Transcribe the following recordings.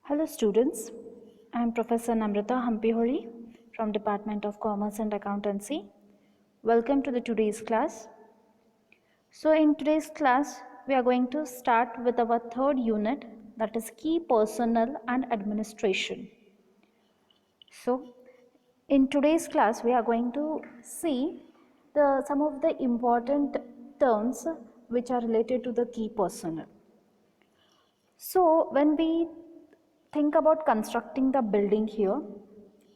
Hello students, I am Professor Namrata Hampihori from Department of Commerce and Accountancy. Welcome to the today's class. So in today's class, we are going to start with our third unit, that is Key Personnel and Administration. So in today's class, we are going to see some of the important terms which are related to the key personnel. So when we think about constructing the building here,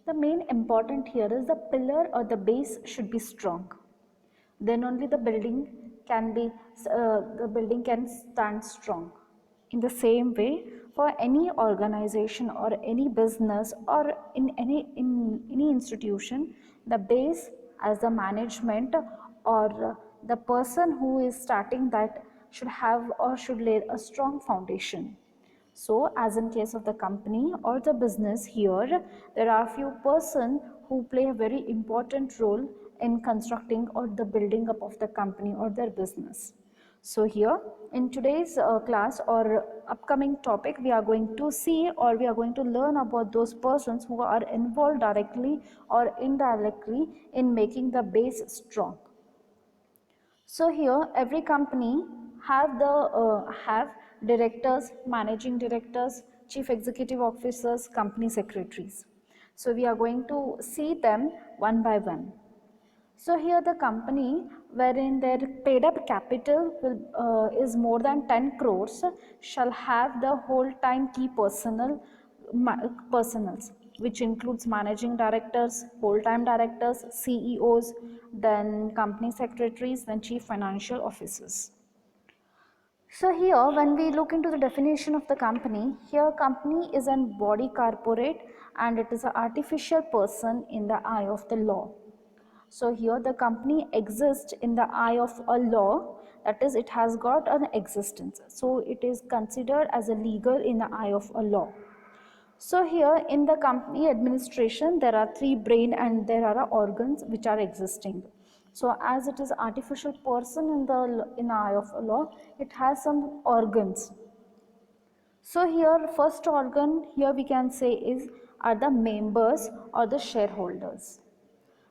the main important here is the pillar or the base should be strong. Then only the building can stand strong. In the same way, for any organization or any business or in any institution, the base as the management or the person who is starting that should have or should lay a strong foundation. So as in case of the company or the business here, there are few persons who play a very important role in constructing or the building up of the company or their business. So here in today's class or upcoming topic, we are going to see or we are going to learn about those persons who are involved directly or indirectly in making the base strong. So here every company have directors, managing directors, chief executive officers, company secretaries. So we are going to see them one by one. So here the company wherein their paid up capital is more than 10 crores shall have the whole time key personals, which includes managing directors, whole time directors, CEOs, then company secretaries, then chief financial officers. So here when we look into the definition of the company, here company is an body corporate and it is an artificial person in the eye of the law. So here the company exists in the eye of a law, that is it has got an existence. So it is considered as a legal in the eye of a law. So here in the company administration there are three brain and there are organs which are existing. So as it is artificial person in the eye of a law, it has some organs. So here first organ here we can say are the members or the shareholders.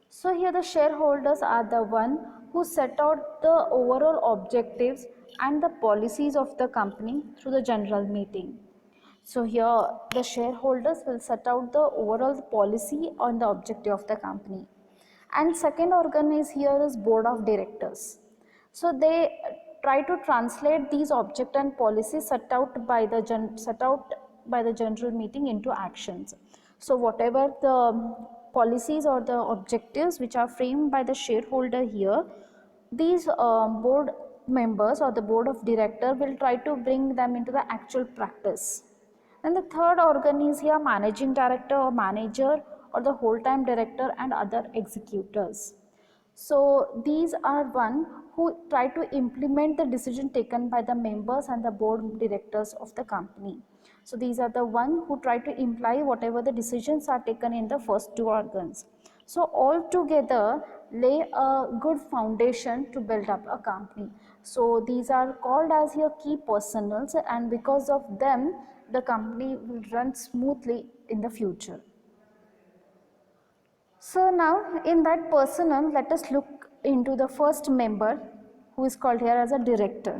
So here the shareholders are the one who set out the overall objectives and the policies of the company through the general meeting. So here the shareholders will set out the overall policy on the objective of the company. And second organ is here is board of directors. So they try to translate these object and policies set out by the general meeting into actions. So whatever the policies or the objectives which are framed by the shareholder here, these board members or the board of director will try to bring them into the actual practice. And the third organ is here managing director or manager or the whole time director and other executors. So these are one who try to implement the decision taken by the members and the board directors of the company. So these are the one who try to imply whatever the decisions are taken in the first two organs. So all together lay a good foundation to build up a company. So these are called as here key personals, and because of them the company will run smoothly in the future. So now in that personnel, let us look into the first member who is called here as a director.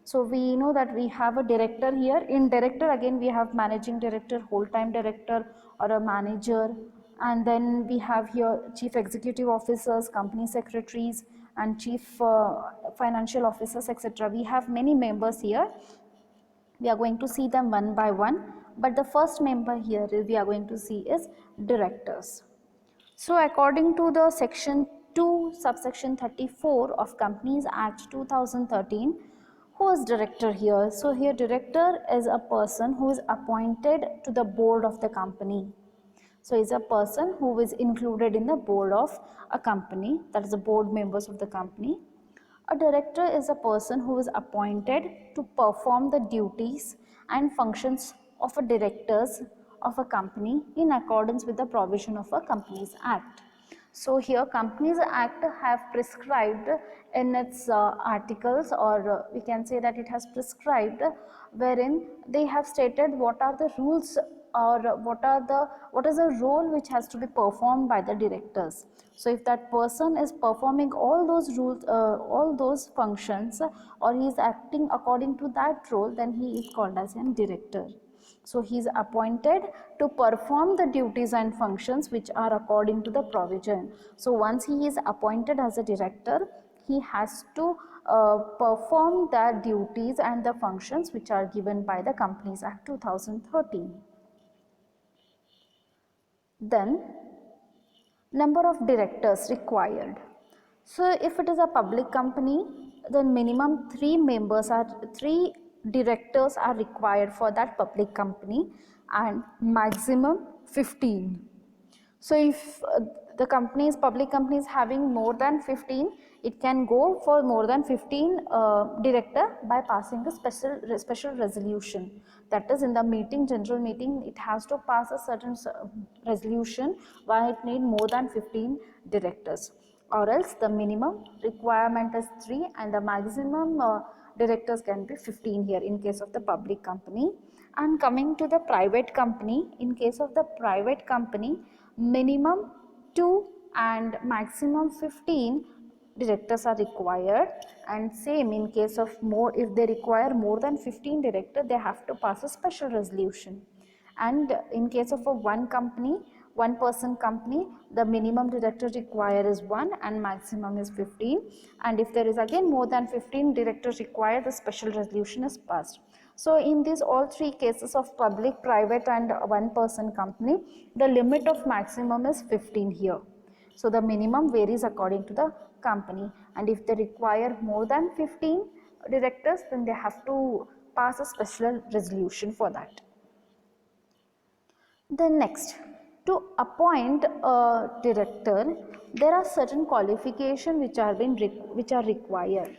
So we know that we have a director here. In director again we have managing director, whole time director or a manager, and then we have here chief executive officers, company secretaries and chief financial officers, etc. We have many members here. We are going to see them one by one, but the first member here we are going to see is directors. So according to the section 2 subsection 34 of Companies Act 2013, who is director here? So here director is a person who is appointed to the board of the company. So is a person who is included in the board of a company, that is the board members of the company. A director is a person who is appointed to perform the duties and functions of a directors of a company in accordance with the provision of a Companies Act. So here Companies Act have prescribed in its articles, or we can say that it has prescribed, wherein they have stated what are the rules, or what is the role which has to be performed by the directors. So if that person is performing all those rules, all those functions, or he is acting according to that role, then he is called as a director. So he is appointed to perform the duties and functions which are according to the provision. So once he is appointed as a director, he has to perform the duties and the functions which are given by the Companies Act 2013. Then number of directors required. So if it is a public company, then minimum 3 directors are required for that public company, and maximum 15. So if public company is having more than 15, it can go for more than 15 director by passing a special resolution. That is, in the general meeting, it has to pass a certain resolution why it need more than 15 directors, or else the minimum requirement is 3 and the maximum directors can be 15 here in case of the public company. And coming to the private company, in case of the private company, minimum 2 and maximum 15 directors are required, and same in case of more, if they require more than 15 directors, they have to pass a special resolution. And in case of a one person company, the minimum director required is 1 and maximum is 15, and if there is again more than 15 directors required, the special resolution is passed. So in these all 3 cases of public, private and one person company, the limit of maximum is 15 here. So the minimum varies according to the company, and if they require more than 15 directors, then they have to pass a special resolution for that. Then next, to appoint a director, there are certain qualifications which are required.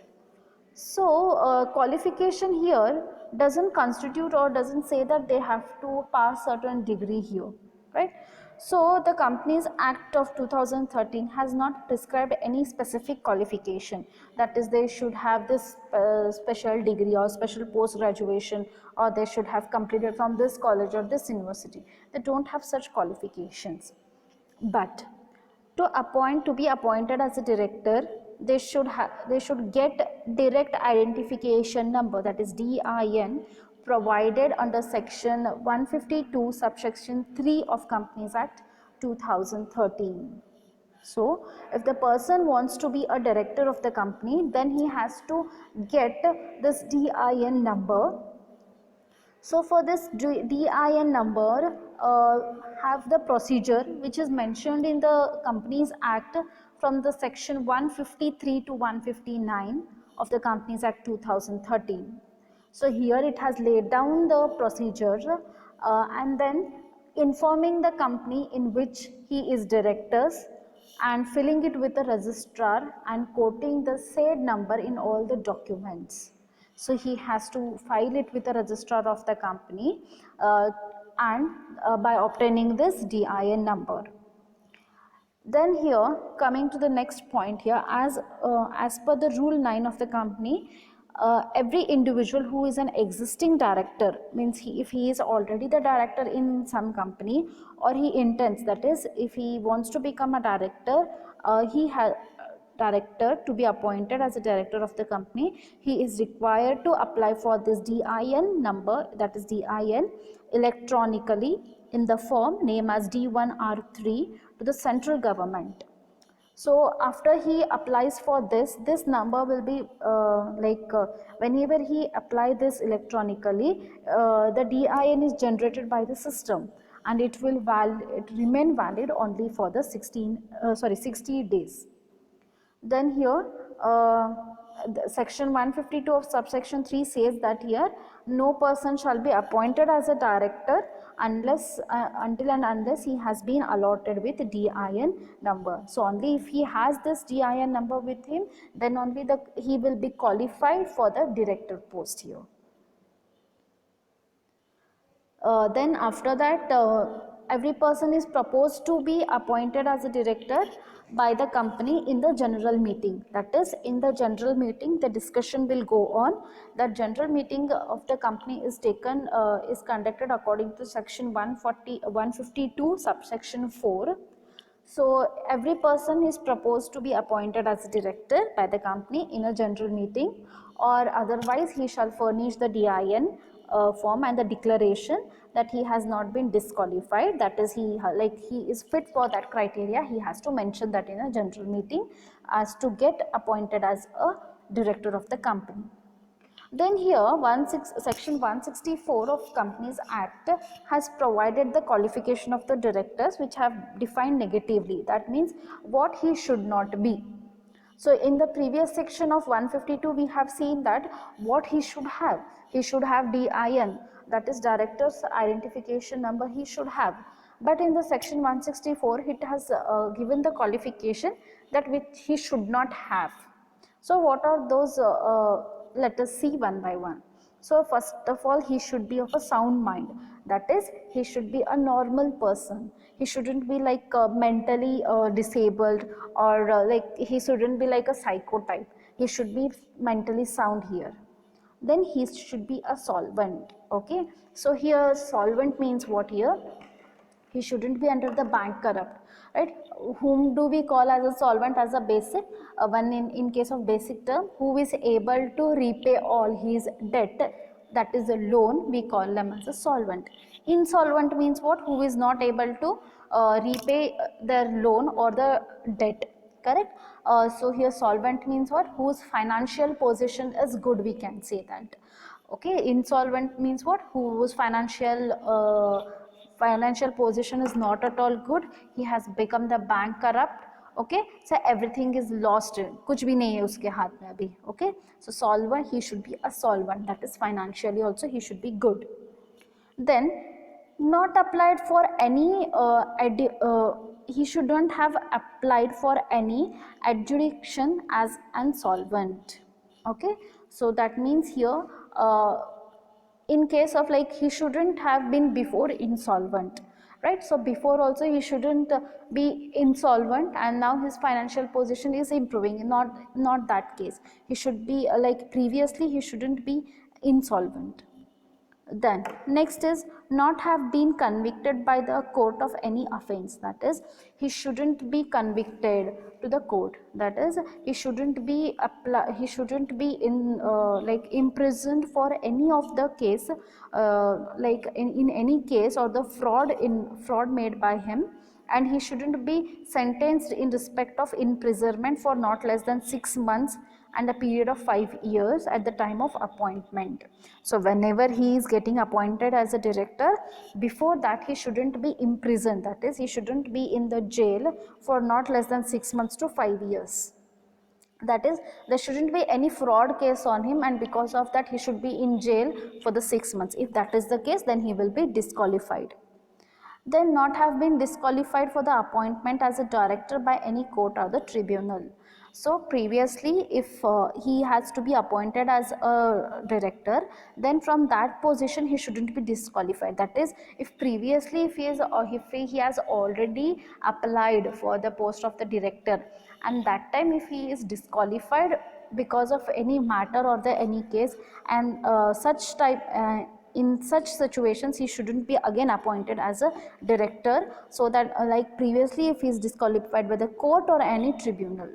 So qualification here doesn't constitute or doesn't say that they have to pass certain degree here, right? So the Companies Act of 2013 has not prescribed any specific qualification, that is they should have this special degree or special post graduation, or they should have completed from this college or this university. They don't have such qualifications. But to be appointed as a director, they should get direct identification number, that is DIN, provided under section 152 subsection 3 of Companies Act 2013. So if the person wants to be a director of the company, then he has to get this DIN number. So for this DIN number, have the procedure which is mentioned in the Companies Act from the section 153 to 159 of the Companies Act 2013. So here it has laid down the procedure, and then informing the company in which he is directors, and filling it with the registrar and quoting the said number in all the documents. So he has to file it with the registrar of the company, and by obtaining this DIN number. Then here, coming to the next point here, as per the rule 9 of the company, every individual who is an existing director, means if he is already the director in some company, or he intends, that is if he wants to become a director, he has director to be appointed as a director of the company, he is required to apply for this DIN number, that is DIN, electronically in the form name as D1R3 to the central government. So after he applies for this number will be whenever he apply this electronically, the DIN is generated by the system, and it will remain valid only for the 60 days. Then here section 152 of subsection 3 says that here no person shall be appointed as a director until and unless he has been allotted with DIN number. So only if he has this DIN number with him, then only he will be qualified for the director post here. Then after that, every person is proposed to be appointed as a director by the company in the general meeting. That is, in the general meeting the discussion will go on. The general meeting of the company is taken is conducted according to section 152 subsection 4. So every person is proposed to be appointed as a director by the company in a general meeting, or otherwise he shall furnish the DIN form and the declaration that he has not been disqualified, that is he is fit for that criteria. He has to mention that in a general meeting as to get appointed as a director of the company. Then here section 164 of Companies Act has provided the qualification of the directors, which have defined negatively. That means what he should not be. So in the previous section of 152 we have seen that what he should have. He should have DIN, that is director's identification number he should have. But in the section 164 it has given the qualification that which he should not have. So what are those? Let us see one by one. So first of all, he should be of a sound mind. That is, he should be a normal person. He shouldn't be like mentally disabled, or like he shouldn't be like a psychotype. He should be mentally sound here. Then he should be a solvent. Okay. So here solvent means what here? He shouldn't be under the bank corrupt, right? Whom do we call as a solvent, as a basic one in case of basic term, who is able to repay all his debt, that is a loan, we call them as a solvent. Insolvent means what? Who is not able to repay their loan or the debt, correct? So here solvent means what? Whose financial position is good, we can say that. Okay, insolvent means what? Whose financial position is not at all good, he has become the bank corrupt. Okay, so everything is lost, kuch bhi nahi hai uske haath mein abhi. Okay, so solvent, he should be a solvent, that is financially also he should be good. Then not applied for any he shouldn't have applied for any adjudication as insolvent. Okay, so that means here in case of like he shouldn't have been before insolvent, right? So before also he shouldn't be insolvent and now his financial position is improving, not that case. He should be like previously he shouldn't be insolvent. Then next is not have been convicted by the court of any offense. That is, he shouldn't be convicted to the court. That is, he shouldn't be in like imprisoned for any of the case, like in any case or the fraud made by him, and he shouldn't be sentenced in respect of imprisonment for not less than 6 months and a period of 5 years at the time of appointment. So whenever he is getting appointed as a director, before that he shouldn't be imprisoned, that is, he shouldn't be in the jail for not less than 6 months to 5 years. That is, there shouldn't be any fraud case on him, and because of that he should be in jail for the 6 months. If that is the case, then he will be disqualified. Then not have been disqualified for the appointment as a director by any court or the tribunal. So previously if he has to be appointed as a director, then from that position he shouldn't be disqualified. That is, if previously if he has already applied for the post of the director, and that time if he is disqualified because of any matter or the any case, and in such situations he shouldn't be again appointed as a director, so that like previously if he is disqualified by the court or any tribunal,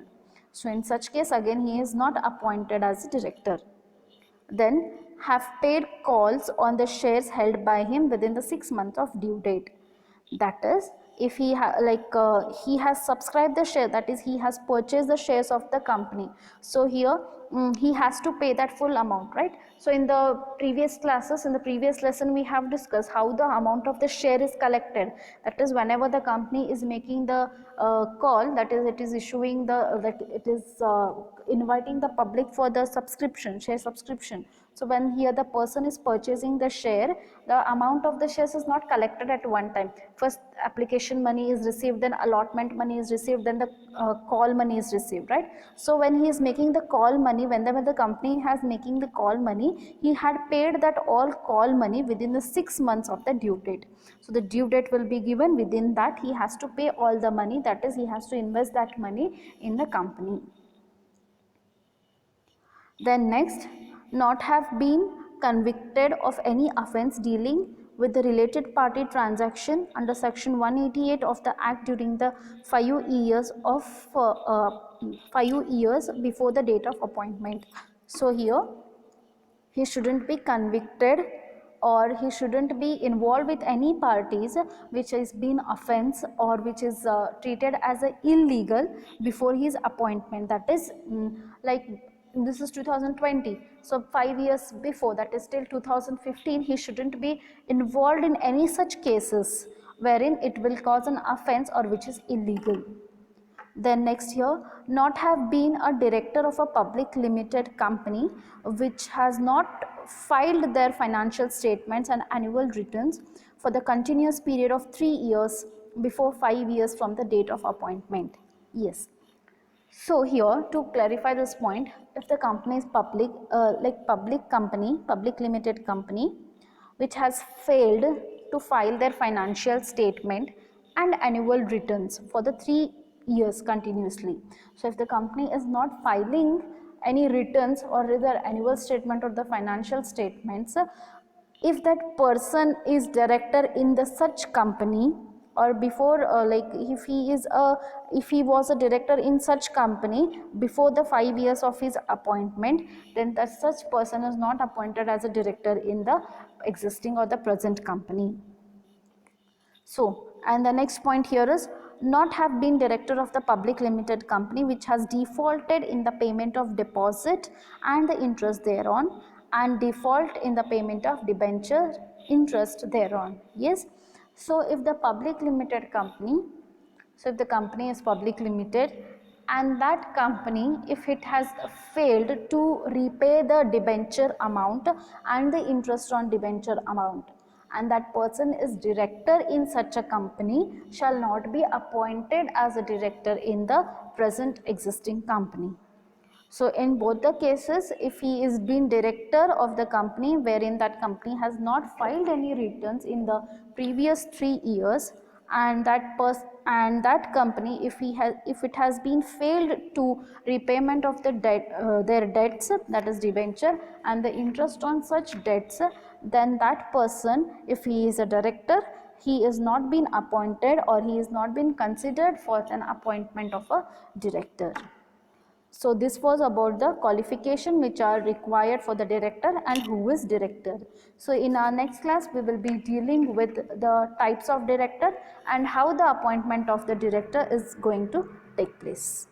so in such case again he is not appointed as a director. Then have paid calls on the shares held by him within the 6 months of due date. That is, if he he has subscribed the share, that is, he has purchased the shares of the company, so here he has to pay that full amount, right? So in the previous classes, in the previous lesson, we have discussed how the amount of the share is collected. That is, whenever the company is making the call, that is, it is issuing the, that it is inviting the public for the subscription, share subscription. So when here the person is purchasing the share, the amount of the shares is not collected at one time. First application money is received, then allotment money is received, then the call money is received, right? So when he is making the call money, whenever the company has making the call money, he had paid that all call money within the 6 months of the due date. So the due date will be given, within that he has to pay all the money, that is he has to invest that money in the company. Then next, not have been convicted of any offence dealing with the related party transaction under section 188 of the act during the 5 years of 5 years before the date of appointment. So here he shouldn't be convicted or he shouldn't be involved with any parties which has been offense or which is treated as a illegal before his appointment. That is like this is 2020, so 5 years before, that is till 2015, he shouldn't be involved in any such cases wherein it will cause an offense or which is illegal. Then next here, not have been a director of a public limited company which has not filed their financial statements and annual returns for the continuous period of 3 years before 5 years from the date of appointment. Yes. So here to clarify this point, if the company is public, like public company, public limited company, which has failed to file their financial statement and annual returns for the 3 years continuously. So if the company is not filing any returns or rather annual statement or the financial statements, if that person is director in the such company or before like if he was a director in such company before the 5 years of his appointment, then that such person is not appointed as a director in the existing or the present company. So, and the next point here is not have been director of the public limited company which has defaulted in the payment of deposit and the interest thereon and default in the payment of debenture interest thereon. Yes. So if the public limited company, so if the company is public limited and that company, if it has failed to repay the debenture amount and the interest on debenture amount, and that person is director in such a company, shall not be appointed as a director in the present existing company. So in both the cases, if he is being director of the company wherein that company has not filed any returns in the previous 3 years, and that company, if it has been failed to repayment of the debt, their debts, that is debenture, and the interest on such debts, then that person, if he is a director, he is not been appointed or he is not been considered for an appointment of a director. So this was about the qualification which are required for the director and who is director. So in our next class we will be dealing with the types of director and how the appointment of the director is going to take place.